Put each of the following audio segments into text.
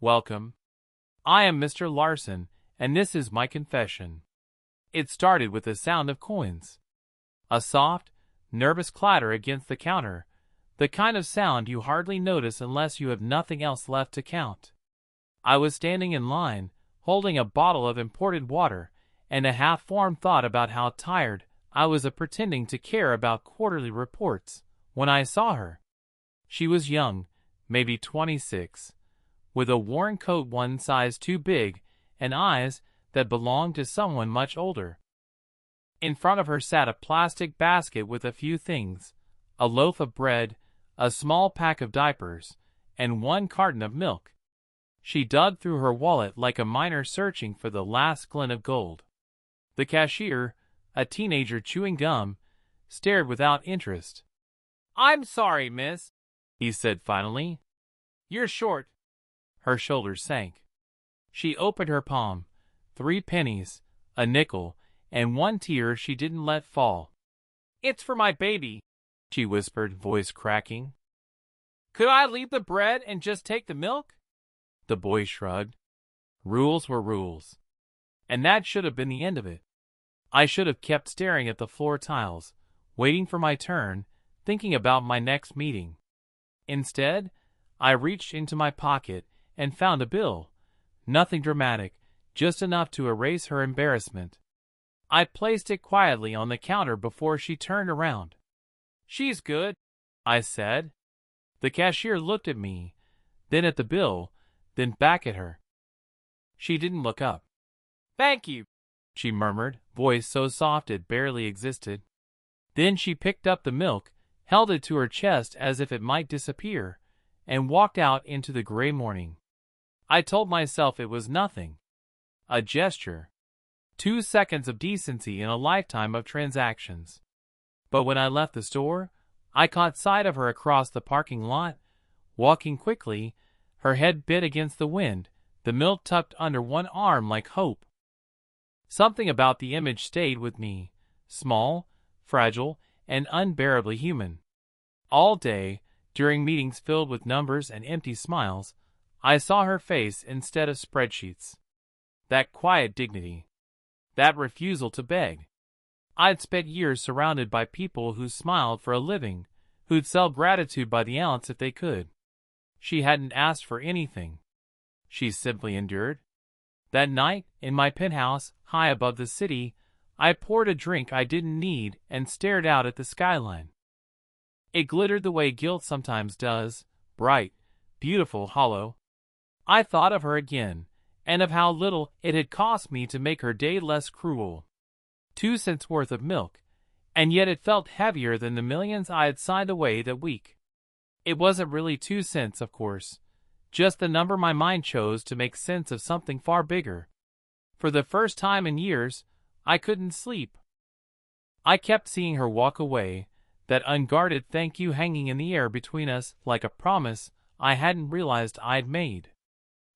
Welcome. I am Mr. Larson, and this is my confession. It started with the sound of coins. A soft, nervous clatter against the counter, the kind of sound you hardly notice unless you have nothing else left to count. I was standing in line, holding a bottle of imported water, and a half-formed thought about how tired I was of pretending to care about quarterly reports, when I saw her. She was young, maybe 26, with a worn coat one size too big and eyes that belonged to someone much older. In front of her sat a plastic basket with a few things: a loaf of bread, a small pack of diapers, and one carton of milk. She dug through her wallet like a miner searching for the last glint of gold. The cashier, a teenager chewing gum, stared without interest. "I'm sorry, miss," he said finally. "You're short." Her shoulders sank. She opened her palm. 3 pennies, a nickel, and 1 tear she didn't let fall. "It's for my baby," she whispered, voice cracking. "Could I leave the bread and just take the milk?" The boy shrugged. Rules were rules. And that should have been the end of it. I should have kept staring at the floor tiles, waiting for my turn, thinking about my next meeting. Instead, I reached into my pocket and found a bill. Nothing dramatic, just enough to erase her embarrassment. I placed it quietly on the counter before she turned around. "She's good," I said. The cashier looked at me, then at the bill, then back at her. She didn't look up. "Thank you," she murmured, voice so soft it barely existed. Then she picked up the milk, held it to her chest as if it might disappear, and walked out into the gray morning. I told myself it was nothing. A gesture. 2 seconds of decency in a lifetime of transactions. But when I left the store, I caught sight of her across the parking lot, walking quickly, her head bit against the wind, the milk tucked under one arm like hope. Something about the image stayed with me, small, fragile, and unbearably human. All day, during meetings filled with numbers and empty smiles, I saw her face instead of spreadsheets. That quiet dignity. That refusal to beg. I'd spent years surrounded by people who smiled for a living, who'd sell gratitude by the ounce if they could. She hadn't asked for anything. She simply endured. That night, in my penthouse, high above the city, I poured a drink I didn't need and stared out at the skyline. It glittered the way guilt sometimes does, bright, beautiful, hollow. I thought of her again, and of how little it had cost me to make her day less cruel. 2 cents worth of milk, and yet it felt heavier than the millions I had signed away that week. It wasn't really 2 cents, of course, just the number my mind chose to make sense of something far bigger. For the first time in years, I couldn't sleep. I kept seeing her walk away, that unguarded thank you hanging in the air between us like a promise I hadn't realized I'd made.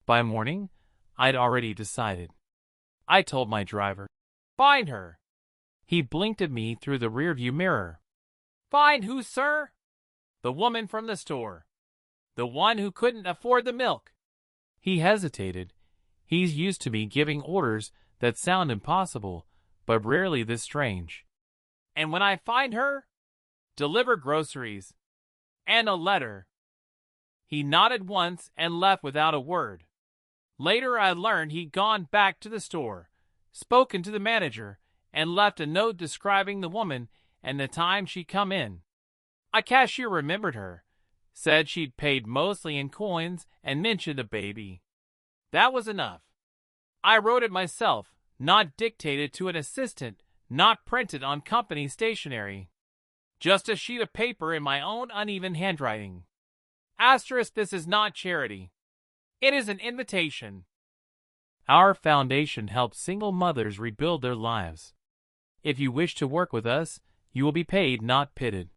By morning, I'd already decided. I told my driver, "Find her." He blinked at me through the rearview mirror. "Find who, sir?" "The woman from the store. The one who couldn't afford the milk." He hesitated. He's used to me giving orders that sound impossible, but rarely this strange. "And when I find her, deliver groceries. And a letter." He nodded once and left without a word. Later I learned he'd gone back to the store, spoken to the manager, and left a note describing the woman and the time she'd come in. A cashier remembered her, said she'd paid mostly in coins, and mentioned a baby. That was enough. I wrote it myself, not dictated to an assistant, not printed on company stationery. Just a sheet of paper in my own uneven handwriting. Asterisk, this is not charity. It is an invitation. Our foundation helps single mothers rebuild their lives. If you wish to work with us, you will be paid, not pitted.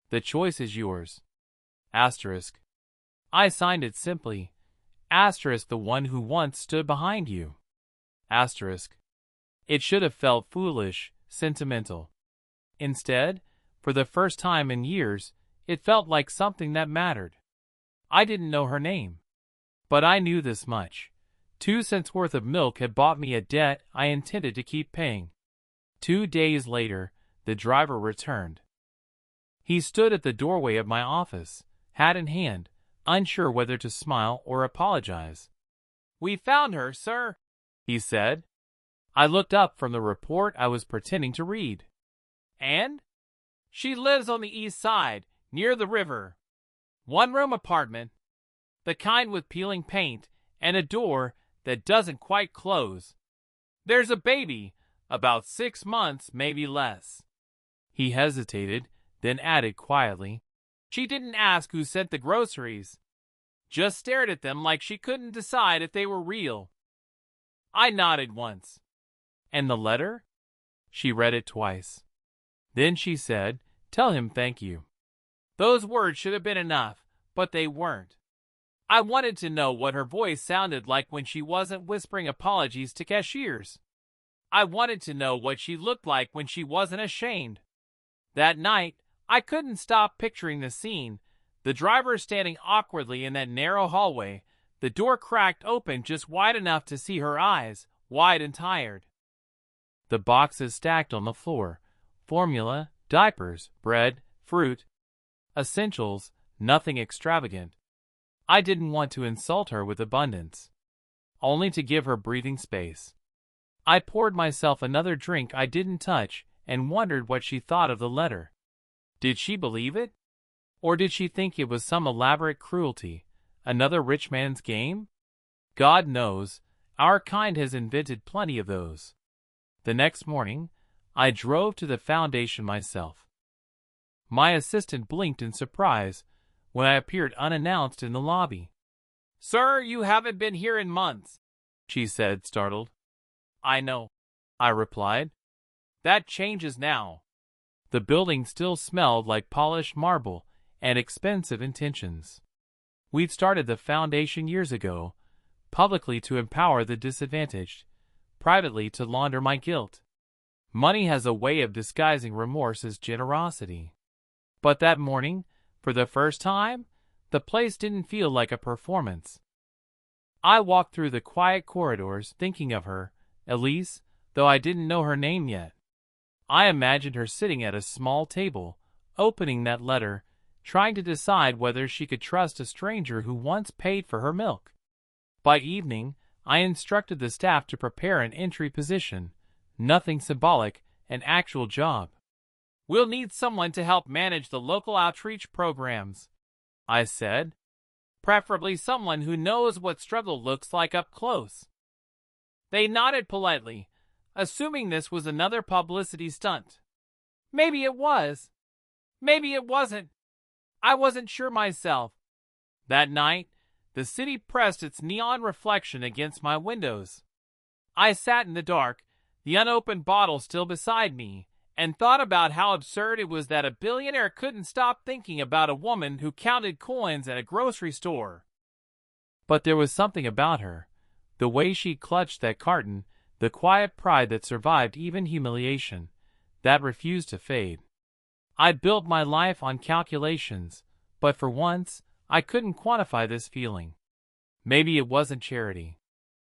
The choice is yours. Asterisk. I signed it simply. Asterisk, the one who once stood behind you. Asterisk. It should have felt foolish, sentimental. Instead, for the first time in years, it felt like something that mattered. I didn't know her name. But I knew this much. 2 cents worth of milk had bought me a debt I intended to keep paying. 2 days later, the driver returned. He stood at the doorway of my office, hat in hand, unsure whether to smile or apologize. "We found her, sir," he said. I looked up from the report I was pretending to read. "And?" "She lives on the east side, near the river. 1-room apartment. The kind with peeling paint and a door that doesn't quite close. There's a baby, about 6 months, maybe less." He hesitated, then added quietly, "She didn't ask who sent the groceries. Just stared at them like she couldn't decide if they were real." I nodded once. "And the letter?" She read it twice. Then she said, "Tell him thank you." Those words should have been enough, but they weren't. I wanted to know what her voice sounded like when she wasn't whispering apologies to cashiers. I wanted to know what she looked like when she wasn't ashamed. That night, I couldn't stop picturing the scene. The driver standing awkwardly in that narrow hallway, the door cracked open just wide enough to see her eyes, wide and tired. The boxes stacked on the floor. Formula, diapers, bread, fruit. Essentials, nothing extravagant. I didn't want to insult her with abundance, only to give her breathing space. I poured myself another drink I didn't touch and wondered what she thought of the letter. Did she believe it? Or did she think it was some elaborate cruelty, another rich man's game? God knows, our kind has invented plenty of those. The next morning, I drove to the foundation myself. My assistant blinked in surprise when I appeared unannounced in the lobby. "Sir, you haven't been here in months," she said, startled. "I know," I replied. "That changes now." The building still smelled like polished marble and expensive intentions. We'd started the foundation years ago, publicly to empower the disadvantaged, privately to launder my guilt. Money has a way of disguising remorse as generosity. But that morning, for the first time, the place didn't feel like a performance. I walked through the quiet corridors thinking of her, Elise, though I didn't know her name yet. I imagined her sitting at a small table, opening that letter, trying to decide whether she could trust a stranger who once paid for her milk. By evening, I instructed the staff to prepare an entry position, nothing symbolic, an actual job. "We'll need someone to help manage the local outreach programs," I said. "Preferably someone who knows what struggle looks like up close." They nodded politely, assuming this was another publicity stunt. Maybe it was. Maybe it wasn't. I wasn't sure myself. That night, the city pressed its neon reflection against my windows. I sat in the dark, the unopened bottle still beside me, and thought about how absurd it was that a billionaire couldn't stop thinking about a woman who counted coins at a grocery store. But there was something about her, the way she clutched that carton, the quiet pride that survived even humiliation, that refused to fade. I'd built my life on calculations, but for once, I couldn't quantify this feeling. Maybe it wasn't charity.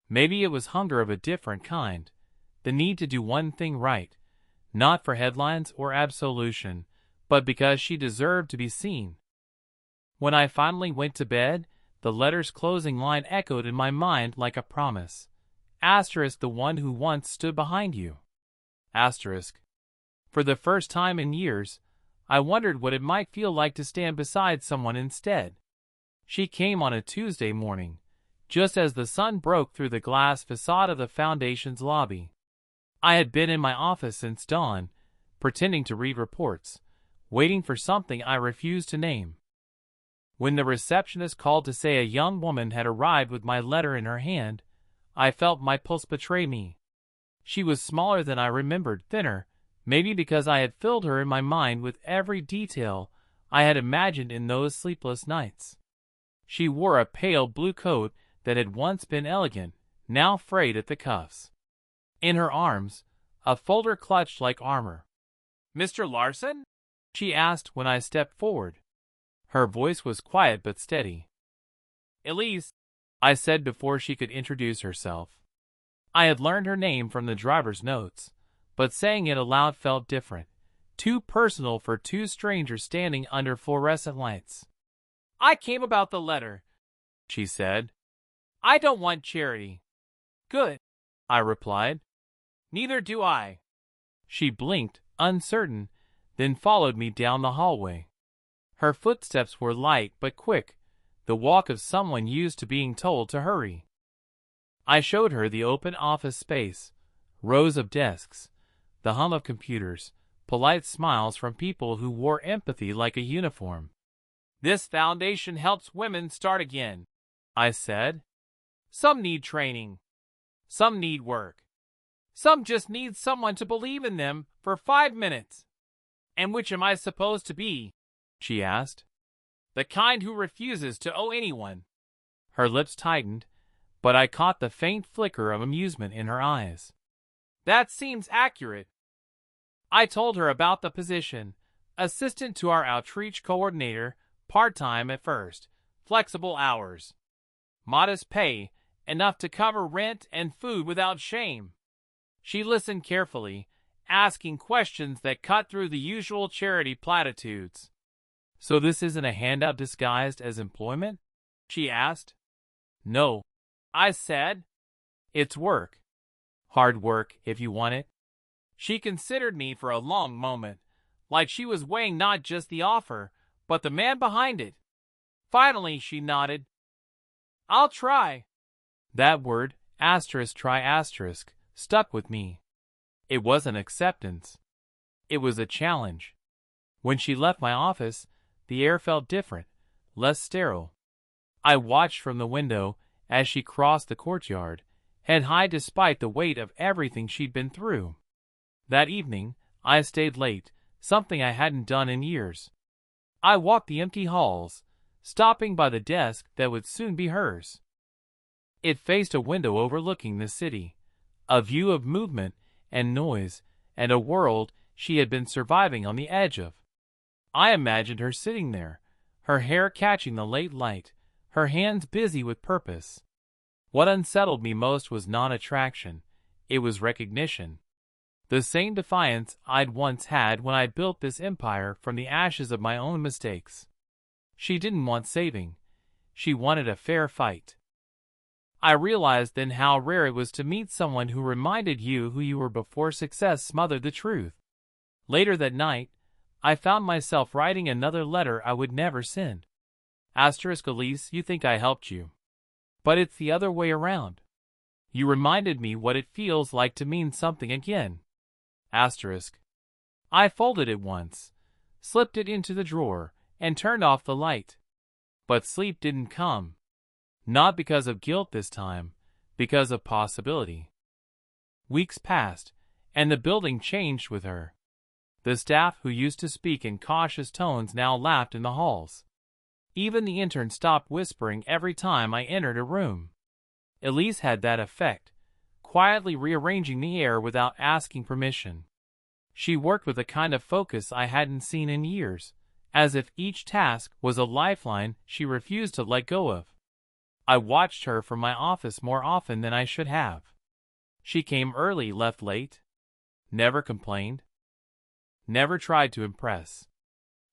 Maybe it was hunger of a different kind, the need to do one thing right, not for headlines or absolution, but because she deserved to be seen. When I finally went to bed, the letter's closing line echoed in my mind like a promise. Asterisk, the one who once stood behind you. Asterisk. For the first time in years, I wondered what it might feel like to stand beside someone instead. She came on a Tuesday morning, just as the sun broke through the glass facade of the foundation's lobby. I had been in my office since dawn, pretending to read reports, waiting for something I refused to name. When the receptionist called to say a young woman had arrived with my letter in her hand, I felt my pulse betray me. She was smaller than I remembered, thinner, maybe because I had filled her in my mind with every detail I had imagined in those sleepless nights. She wore a pale blue coat that had once been elegant, now frayed at the cuffs. In her arms, a folder clutched like armor. "Mr. Larson?" she asked when I stepped forward. Her voice was quiet but steady. "Elise, I said before she could introduce herself. I had learned her name from the driver's notes, but saying it aloud felt different, too personal for two strangers standing under fluorescent lights. I came about the letter, she said. I don't want charity. Good, I replied. Neither do I. She blinked, uncertain, then followed me down the hallway. Her footsteps were light but quick, the walk of someone used to being told to hurry. I showed her the open office space, rows of desks, the hum of computers, polite smiles from people who wore empathy like a uniform. This foundation helps women start again, I said. Some need training. Some need work. Some just need someone to believe in them for 5 minutes. And which am I supposed to be? She asked. The kind who refuses to owe anyone. Her lips tightened, but I caught the faint flicker of amusement in her eyes. That seems accurate. I told her about the position, assistant to our outreach coordinator, part-time at first, flexible hours. Modest pay, enough to cover rent and food without shame. She listened carefully, asking questions that cut through the usual charity platitudes. So this isn't a handout disguised as employment? She asked. No, I said. It's work. Hard work if you want it. She considered me for a long moment, like she was weighing not just the offer, but the man behind it. Finally, she nodded. I'll try. That word, try, stuck with me. It wasn't acceptance. It was a challenge. When she left my office, the air felt different, less sterile. I watched from the window as she crossed the courtyard, head high despite the weight of everything she'd been through. That evening, I stayed late, something I hadn't done in years. I walked the empty halls, stopping by the desk that would soon be hers. It faced a window overlooking the city, a view of movement and noise, and a world she had been surviving on the edge of. I imagined her sitting there, her hair catching the late light, her hands busy with purpose. What unsettled me most was not attraction, it was recognition. The same defiance I'd once had when I built this empire from the ashes of my own mistakes. She didn't want saving. She wanted a fair fight. I realized then how rare it was to meet someone who reminded you who you were before success smothered the truth. Later that night, I found myself writing another letter I would never send. Elise, you think I helped you. But it's the other way around. You reminded me what it feels like to mean something again. I folded it once, slipped it into the drawer, and turned off the light. But sleep didn't come. Not because of guilt this time, because of possibility. Weeks passed, and the building changed with her. The staff who used to speak in cautious tones now laughed in the halls. Even the intern stopped whispering every time I entered a room. Elise had that effect, quietly rearranging the air without asking permission. She worked with a kind of focus I hadn't seen in years, as if each task was a lifeline she refused to let go of. I watched her from my office more often than I should have. She came early, left late. Never complained. Never tried to impress.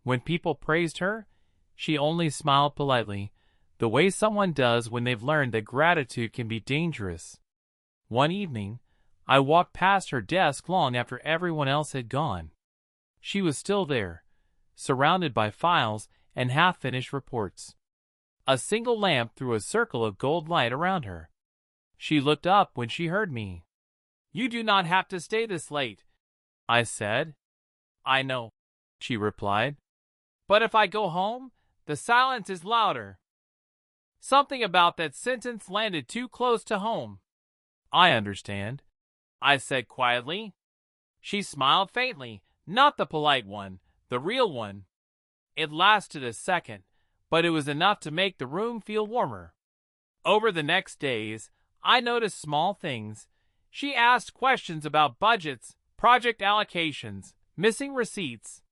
When people praised her, she only smiled politely, the way someone does when they've learned that gratitude can be dangerous. One evening, I walked past her desk long after everyone else had gone. She was still there, surrounded by files and half-finished reports. A single lamp threw a circle of gold light around her. She looked up when she heard me. You do not have to stay this late, I said. I know, she replied. But if I go home, the silence is louder. Something about that sentence landed too close to home. I understand, I said quietly. She smiled faintly, not the polite one, the real one. It lasted a second, but it was enough to make the room feel warmer. Over the next days, I noticed small things. She asked questions about budgets, project allocations, missing receipts.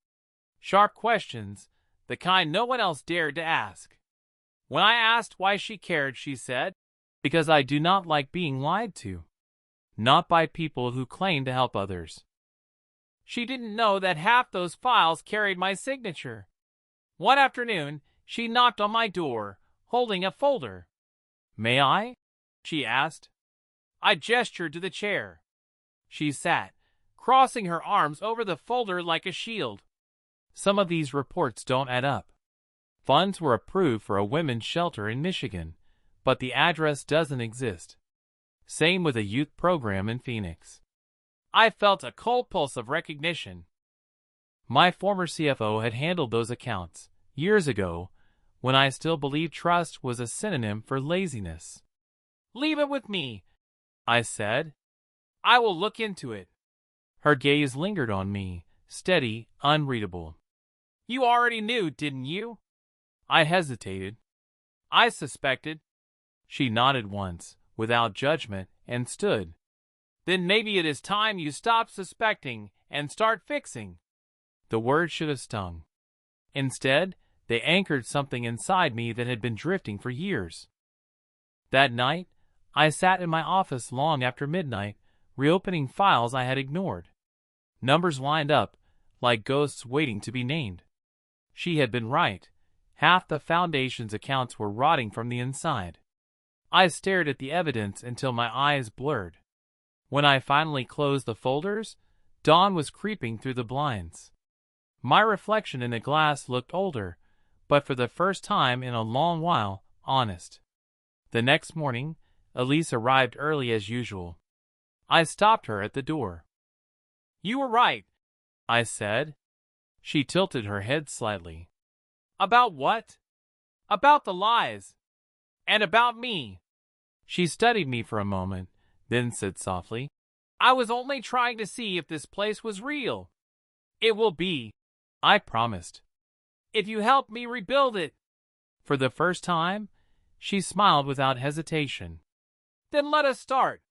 Sharp questions, the kind no one else dared to ask. When I asked why she cared, she said, Because I do not like being lied to. Not by people who claim to help others. She didn't know that half those files carried my signature. One afternoon, she knocked on my door, holding a folder. "May I?" she asked. I gestured to the chair. She sat, crossing her arms over the folder like a shield. "Some of these reports don't add up. Funds were approved for a women's shelter in Michigan, but the address doesn't exist. Same with a youth program in Phoenix." I felt a cold pulse of recognition. My former CFO had handled those accounts years ago, when I still believed trust was a synonym for laziness. "Leave it with me," I said. "I will look into it." Her gaze lingered on me, steady, unreadable. "You already knew, didn't you?" I hesitated. "I suspected." She nodded once, without judgment, and stood. "Then maybe it is time you stop suspecting and start fixing." The words should have stung. Instead, they anchored something inside me that had been drifting for years. That night, I sat in my office long after midnight, reopening files I had ignored. Numbers lined up, like ghosts waiting to be named. She had been right. Half the foundation's accounts were rotting from the inside. I stared at the evidence until my eyes blurred. When I finally closed the folders, dawn was creeping through the blinds. My reflection in the glass looked older, but for the first time in a long while, honest. The next morning, Elise arrived early as usual. I stopped her at the door. "You were right," I said. She tilted her head slightly. "About what?" "About the lies. And about me." She studied me for a moment, then said softly, "I was only trying to see if this place was real." "It will be," I promised, "if you help me rebuild it." For the first time, she smiled without hesitation. "Then let us start."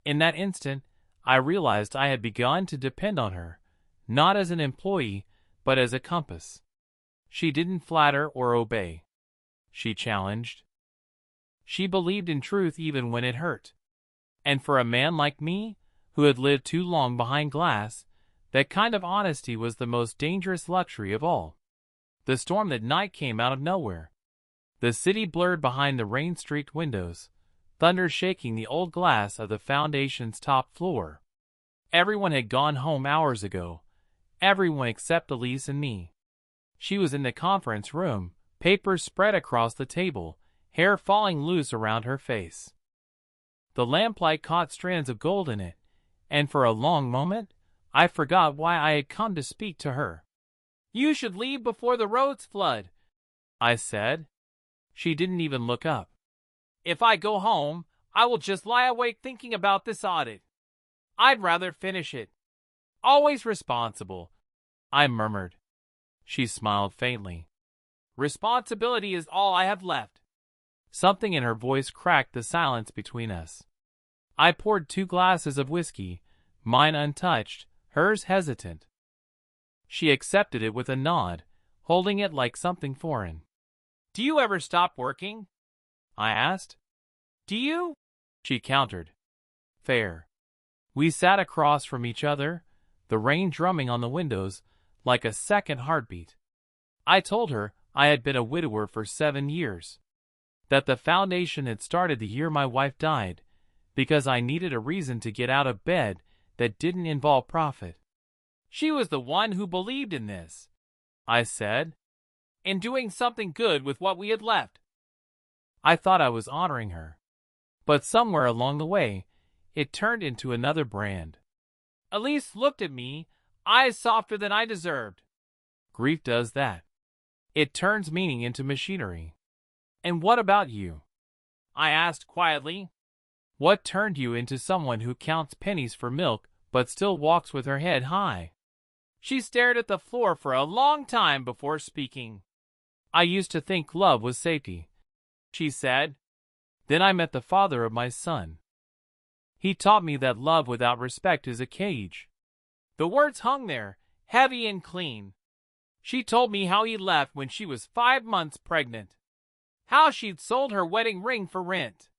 In that instant, I realized I had begun to depend on her, not as an employee, but as a compass. She didn't flatter or obey. She challenged. She believed in truth even when it hurt. And for a man like me, who had lived too long behind glass, that kind of honesty was the most dangerous luxury of all. The storm that night came out of nowhere. The city blurred behind the rain-streaked windows, thunder shaking the old glass of the foundation's top floor. Everyone had gone home hours ago, everyone except Elise and me. She was in the conference room, papers spread across the table, hair falling loose around her face. The lamplight caught strands of gold in it, and for a long moment, I forgot why I had come to speak to her. "You should leave before the roads flood," I said. She didn't even look up. "If I go home, I will just lie awake thinking about this audit. I'd rather finish it." "Always responsible," I murmured. She smiled faintly. "Responsibility is all I have left." Something in her voice cracked the silence between us. I poured 2 glasses of whiskey, mine untouched, hers hesitant. She accepted it with a nod, holding it like something foreign. "Do you ever stop working?" I asked. "Do you?" she countered. "Fair." We sat across from each other, the rain drumming on the windows like a second heartbeat. I told her I had been a widower for 7 years. That the foundation had started the year my wife died, because I needed a reason to get out of bed that didn't involve profit. "She was the one who believed in this," I said, "in doing something good with what we had left." I thought I was honoring her. But somewhere along the way, it turned into another brand. Elise looked at me, eyes softer than I deserved. Grief does that. It turns meaning into machinery. "And what about you?" I asked quietly. "What turned you into someone who counts pennies for milk but still walks with her head high?" She stared at the floor for a long time before speaking. "I used to think love was safety," she said. "Then I met the father of my son. He taught me that love without respect is a cage." The words hung there, heavy and clean. She told me how he left when she was 5 months pregnant. How she'd sold her wedding ring for rent.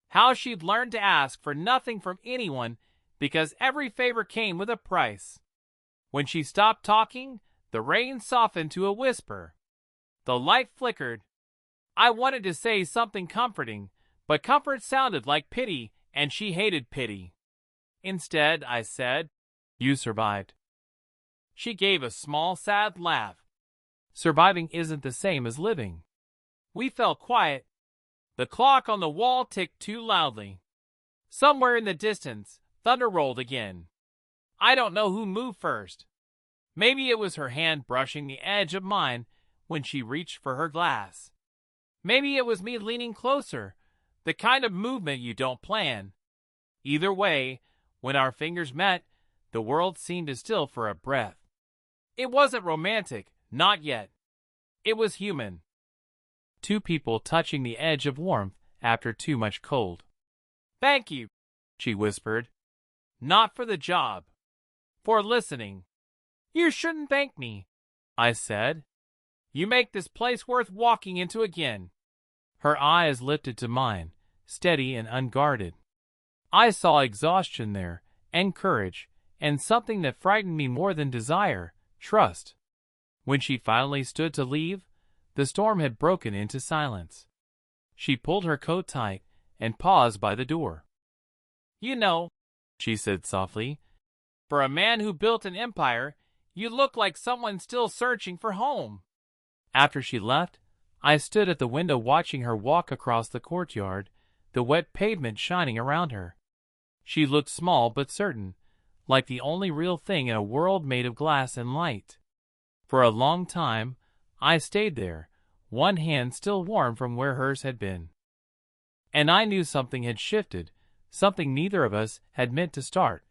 How she'd learned to ask for nothing from anyone because every favor came with a price. When she stopped talking, the rain softened to a whisper. The light flickered. I wanted to say something comforting, but comfort sounded like pity, and she hated pity. Instead, I said, "You survived." She gave a small, sad laugh. Surviving isn't the same as living. We fell quiet. The clock on the wall ticked too loudly. Somewhere in the distance, thunder rolled again. I don't know who moved first. Maybe it was her hand brushing the edge of mine when she reached for her glass. Maybe it was me leaning closer, the kind of movement you don't plan. Either way, when our fingers met, the world seemed as still for a breath. It wasn't romantic, not yet. It was human. Two people touching the edge of warmth after too much cold. "Thank you," she whispered. "Not for the job. For listening." "You shouldn't thank me," I said. "You make this place worth walking into again." Her eyes lifted to mine, steady and unguarded. I saw exhaustion there, and courage, and something that frightened me more than desire, trust. When she finally stood to leave, the storm had broken into silence. She pulled her coat tight and paused by the door. "You know," she said softly, "for a man who built an empire, you look like someone still searching for home." After she left, I stood at the window watching her walk across the courtyard, the wet pavement shining around her. She looked small but certain, like the only real thing in a world made of glass and light. For a long time, I stayed there, one hand still warm from where hers had been. And I knew something had shifted, something neither of us had meant to start,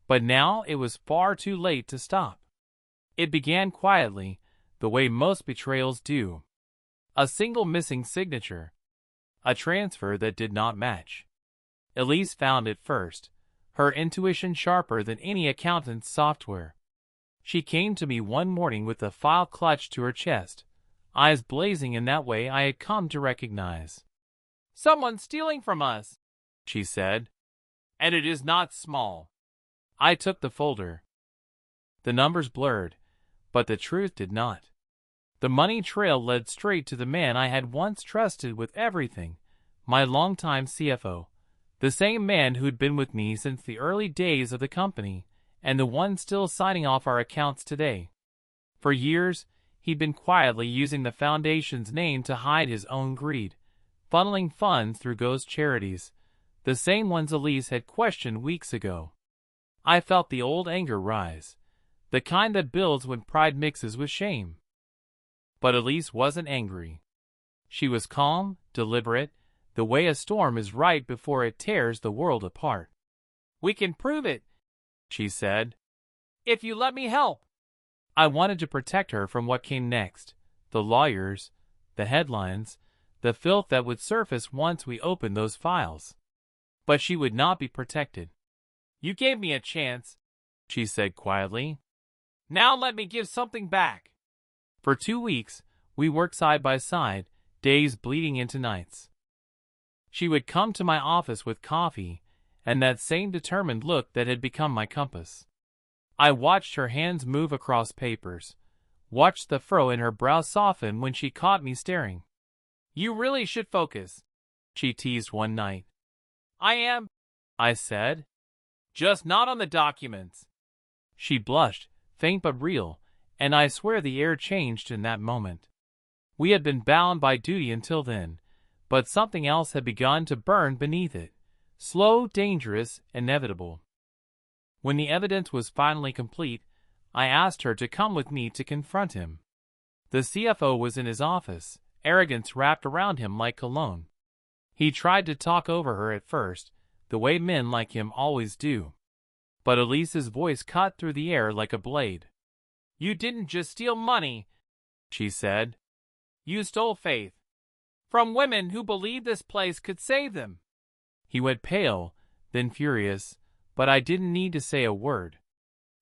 but now it was far too late to stop. It began quietly, the way most betrayals do. A single missing signature. A transfer that did not match. Elise found it first, her intuition sharper than any accountant's software. She came to me one morning with the file clutched to her chest, eyes blazing in that way I had come to recognize. "Someone's stealing from us," she said. "And it is not small." I took the folder. The numbers blurred, but the truth did not. The money trail led straight to the man I had once trusted with everything, my longtime CFO, the same man who'd been with me since the early days of the company, and the one still signing off our accounts today. For years, he'd been quietly using the foundation's name to hide his own greed, funneling funds through ghost charities, the same ones Elise had questioned weeks ago. I felt the old anger rise, the kind that builds when pride mixes with shame. But Elise wasn't angry. She was calm, deliberate, the way a storm is right before it tears the world apart. "We can prove it," she said, "if you let me help." I wanted to protect her from what came next, the lawyers, the headlines, the filth that would surface once we opened those files. But she would not be protected. "You gave me a chance," she said quietly. "Now let me give something back." For 2 weeks, we worked side by side, days bleeding into nights. She would come to my office with coffee, and that same determined look that had become my compass. I watched her hands move across papers, watched the furrow in her brow soften when she caught me staring. "You really should focus," she teased one night. "I am," I said. "Just not on the documents." She blushed, faint but real, and I swear the air changed in that moment. We had been bound by duty until then, but something else had begun to burn beneath it, slow, dangerous, inevitable. When the evidence was finally complete, I asked her to come with me to confront him. The CFO was in his office, arrogance wrapped around him like cologne. He tried to talk over her at first, the way men like him always do. But Elise's voice cut through the air like a blade. "You didn't just steal money," she said. "You stole faith. From women who believed this place could save them." He went pale, then furious, but I didn't need to say a word.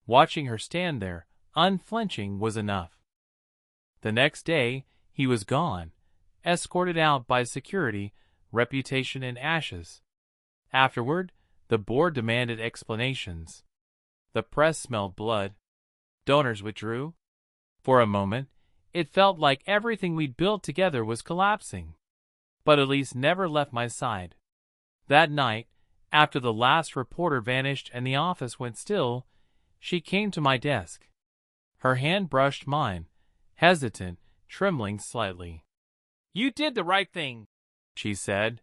Watching her stand there, unflinching, was enough. The next day, he was gone, escorted out by security, reputation in ashes. Afterward, the board demanded explanations. The press smelled blood. Donors withdrew. For a moment, it felt like everything we'd built together was collapsing. But Elise never left my side. That night, after the last reporter vanished and the office went still, she came to my desk. Her hand brushed mine, hesitant, trembling slightly. "You did the right thing," she said.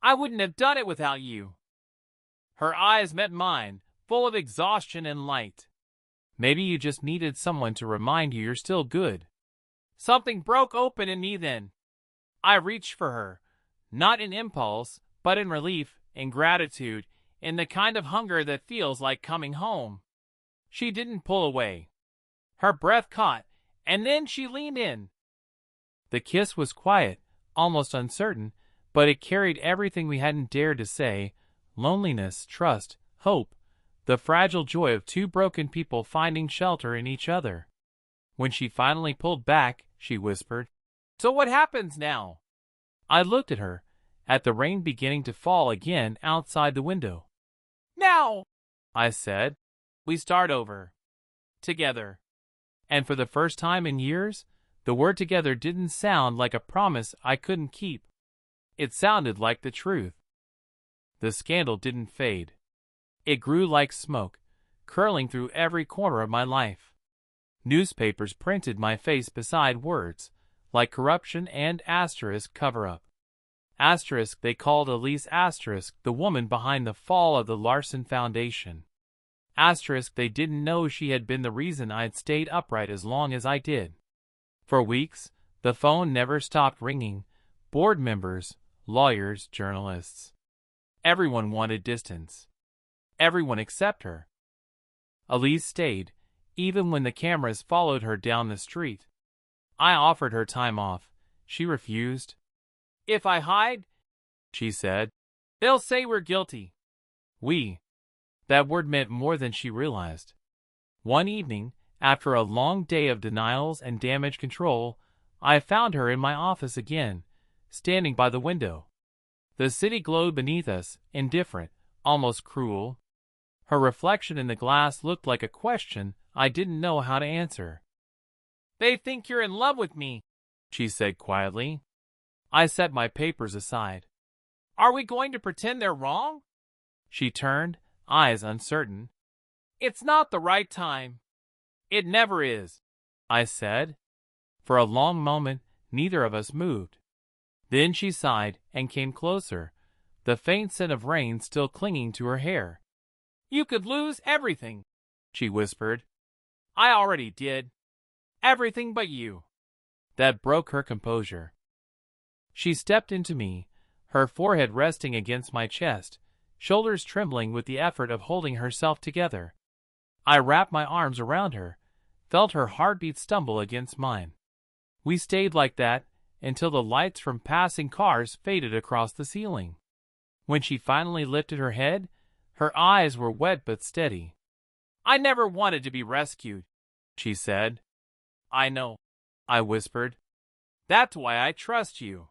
"I wouldn't have done it without you." Her eyes met mine, full of exhaustion and light. "Maybe you just needed someone to remind you you're still good." Something broke open in me then. I reached for her, not in impulse, but in relief, in gratitude, in the kind of hunger that feels like coming home. She didn't pull away. Her breath caught, and then she leaned in. The kiss was quiet, almost uncertain, but it carried everything we hadn't dared to say: loneliness, trust, hope, the fragile joy of two broken people finding shelter in each other. When she finally pulled back, she whispered, "So what happens now?" I looked at her, at the rain beginning to fall again outside the window. "Now," I said, "we start over. Together." And for the first time in years, the word together didn't sound like a promise I couldn't keep. It sounded like the truth. The scandal didn't fade. It grew like smoke, curling through every corner of my life. Newspapers printed my face beside words, like corruption and asterisk cover-up. Asterisk, they called Elise Asterisk the woman behind the fall of the Larson Foundation. Asterisk, they didn't know she had been the reason I'd stayed upright as long as I did. For weeks, the phone never stopped ringing. Board members, lawyers, journalists. Everyone wanted distance. Everyone except her. Elise stayed, even when the cameras followed her down the street. I offered her time off. She refused. "If I hide," she said, "they'll say we're guilty." We. That word meant more than she realized. One evening, after a long day of denials and damage control, I found her in my office again, standing by the window. The city glowed beneath us, indifferent, almost cruel. Her reflection in the glass looked like a question I didn't know how to answer. "They think you're in love with me," she said quietly. I set my papers aside. "Are we going to pretend they're wrong?" She turned, eyes uncertain. "It's not the right time." "It never is," I said. For a long moment, neither of us moved. Then she sighed and came closer, the faint scent of rain still clinging to her hair. "You could lose everything," she whispered. "I already did. Everything but you." That broke her composure. She stepped into me, her forehead resting against my chest, shoulders trembling with the effort of holding herself together. I wrapped my arms around her, felt her heartbeat stumble against mine. We stayed like that until the lights from passing cars faded across the ceiling. When she finally lifted her head, her eyes were wet but steady. "I never wanted to be rescued," she said. "I know," I whispered. "That's why I trust you."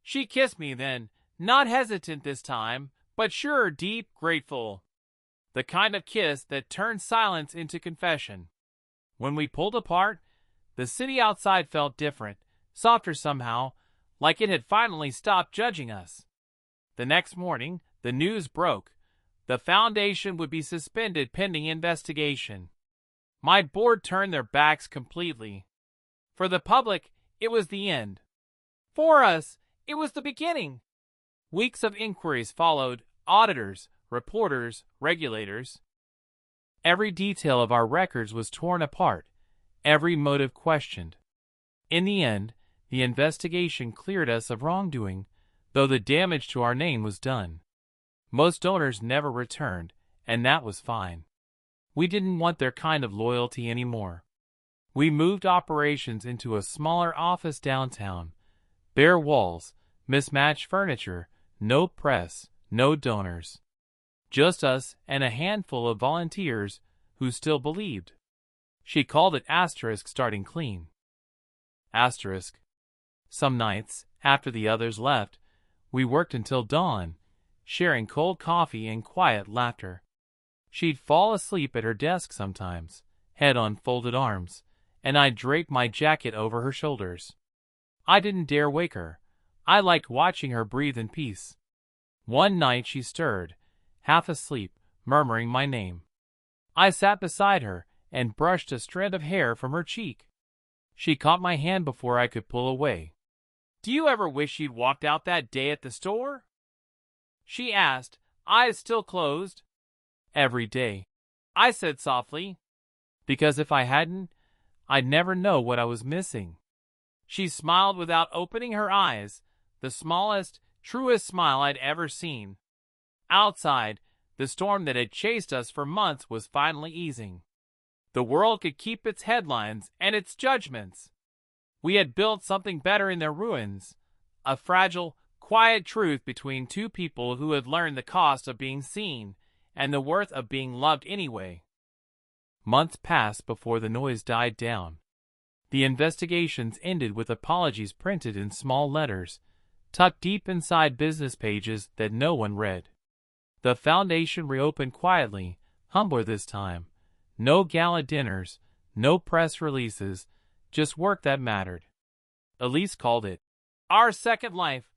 She kissed me then, not hesitant this time, but sure, deep, grateful. The kind of kiss that turned silence into confession. When we pulled apart, the city outside felt different, softer somehow, like it had finally stopped judging us. The next morning, the news broke. The foundation would be suspended pending investigation. My board turned their backs completely. For the public, it was the end. For us, it was the beginning. Weeks of inquiries followed, auditors, reporters, regulators. Every detail of our records was torn apart, every motive questioned. In the end, the investigation cleared us of wrongdoing, though the damage to our name was done. Most donors never returned, and that was fine. We didn't want their kind of loyalty anymore. We moved operations into a smaller office downtown. Bare walls, mismatched furniture, no press, no donors. Just us and a handful of volunteers who still believed. She called it asterisk starting clean. Asterisk. Some nights, after the others left, we worked until dawn, sharing cold coffee and quiet laughter. She'd fall asleep at her desk sometimes, head on folded arms, and I'd drape my jacket over her shoulders. I didn't dare wake her. I liked watching her breathe in peace. One night she stirred, half asleep, murmuring my name. I sat beside her and brushed a strand of hair from her cheek. She caught my hand before I could pull away. "Do you ever wish you'd walked out that day at the store?" she asked, eyes still closed. "Every day," I said softly, "because if I hadn't, I'd never know what I was missing." She smiled without opening her eyes, the smallest, truest smile I'd ever seen. Outside, the storm that had chased us for months was finally easing. The world could keep its headlines and its judgments. We had built something better in their ruins, a fragile, quiet truth between two people who had learned the cost of being seen and the worth of being loved anyway. Months passed before the noise died down. The investigations ended with apologies printed in small letters, tucked deep inside business pages that no one read. The foundation reopened quietly, humbler this time. No gala dinners, no press releases, just work that mattered. Elise called it our second life,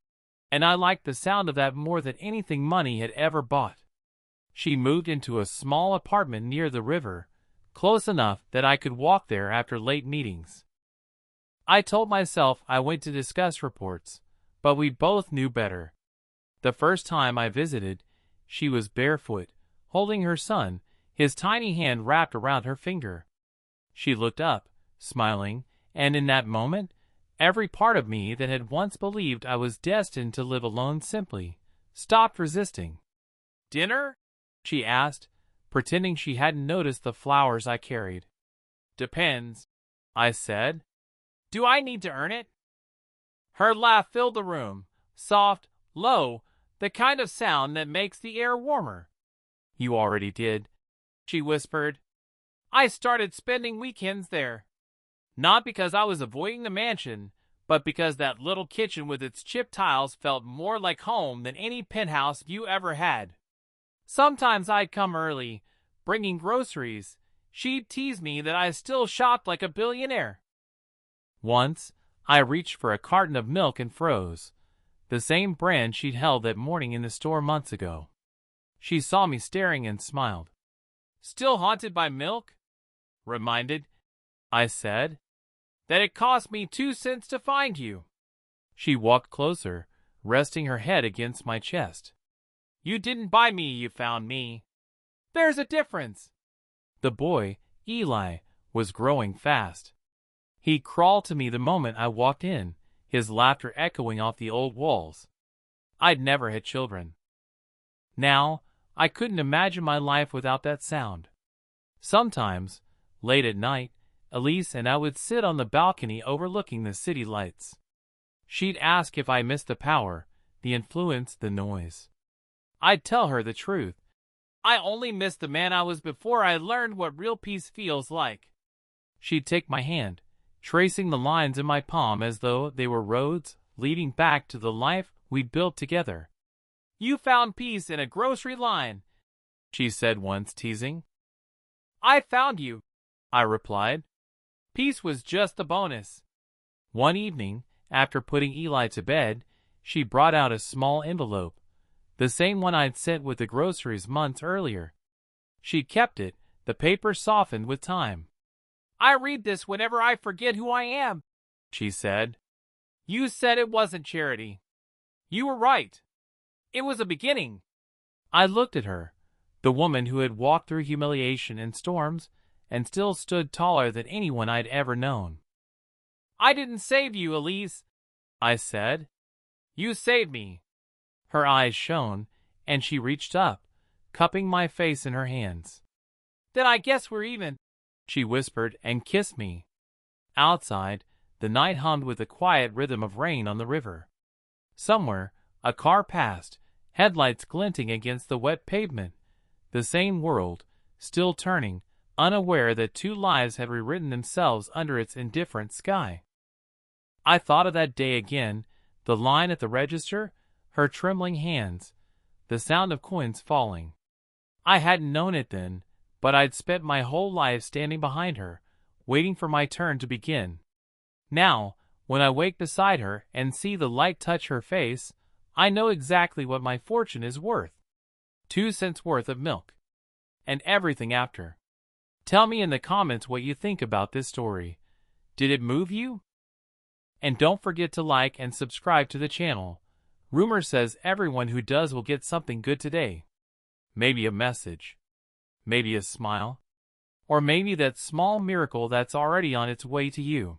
and I liked the sound of that more than anything money had ever bought. She moved into a small apartment near the river, close enough that I could walk there after late meetings. I told myself I went to discuss reports, but we both knew better. The first time I visited, she was barefoot, holding her son, his tiny hand wrapped around her finger. She looked up, smiling, and in that moment, every part of me that had once believed I was destined to live alone simply stopped resisting. "Dinner?" she asked, pretending she hadn't noticed the flowers I carried. "Depends," I said. "Do I need to earn it?" Her laugh filled the room, soft, low, the kind of sound that makes the air warmer. "You already did," she whispered. "I started spending weekends there. Not because I was avoiding the mansion, but because that little kitchen with its chipped tiles felt more like home than any penthouse you ever had. Sometimes I'd come early, bringing groceries. She'd tease me that I still shopped like a billionaire. Once, I reached for a carton of milk and froze, the same brand she'd held that morning in the store months ago. She saw me staring and smiled. "Still haunted by milk?" "Reminded," I said, "that it cost me 2 cents to find you." She walked closer, resting her head against my chest. "You didn't buy me, you found me. There's a difference." The boy, Eli, was growing fast. He crawled to me the moment I walked in, his laughter echoing off the old walls. I'd never had children. Now, I couldn't imagine my life without that sound. Sometimes, late at night, Elise and I would sit on the balcony overlooking the city lights. She'd ask if I missed the power, the influence, the noise. I'd tell her the truth. I only missed the man I was before I learned what real peace feels like. She'd take my hand, tracing the lines in my palm as though they were roads leading back to the life we'd built together. "You found peace in a grocery line," she said once, teasing. "I found you," I replied. "Peace was just the bonus." One evening, after putting Eli to bed, she brought out a small envelope, the same one I'd sent with the groceries months earlier. She'd kept it, the paper softened with time. "I read this whenever I forget who I am," she said. "You said it wasn't charity. You were right. It was a beginning." I looked at her, the woman who had walked through humiliation and storms and still stood taller than anyone I'd ever known. "I didn't save you, Elise," I said. "You saved me." Her eyes shone, and she reached up, cupping my face in her hands. "Then I guess we're even," she whispered and kissed me. Outside, the night hummed with the quiet rhythm of rain on the river. Somewhere, a car passed, headlights glinting against the wet pavement. The same world, still turning, unaware that 2 lives had rewritten themselves under its indifferent sky. I thought of that day again, the line at the register, her trembling hands, the sound of coins falling. I hadn't known it then, but I'd spent my whole life standing behind her, waiting for my turn to begin. Now, when I wake beside her and see the light touch her face, I know exactly what my fortune is worth. 2 cents worth of milk. And everything after. Tell me in the comments what you think about this story. Did it move you? And don't forget to like and subscribe to the channel. Rumor says everyone who does will get something good today. Maybe a message. Maybe a smile. Or maybe that small miracle that's already on its way to you.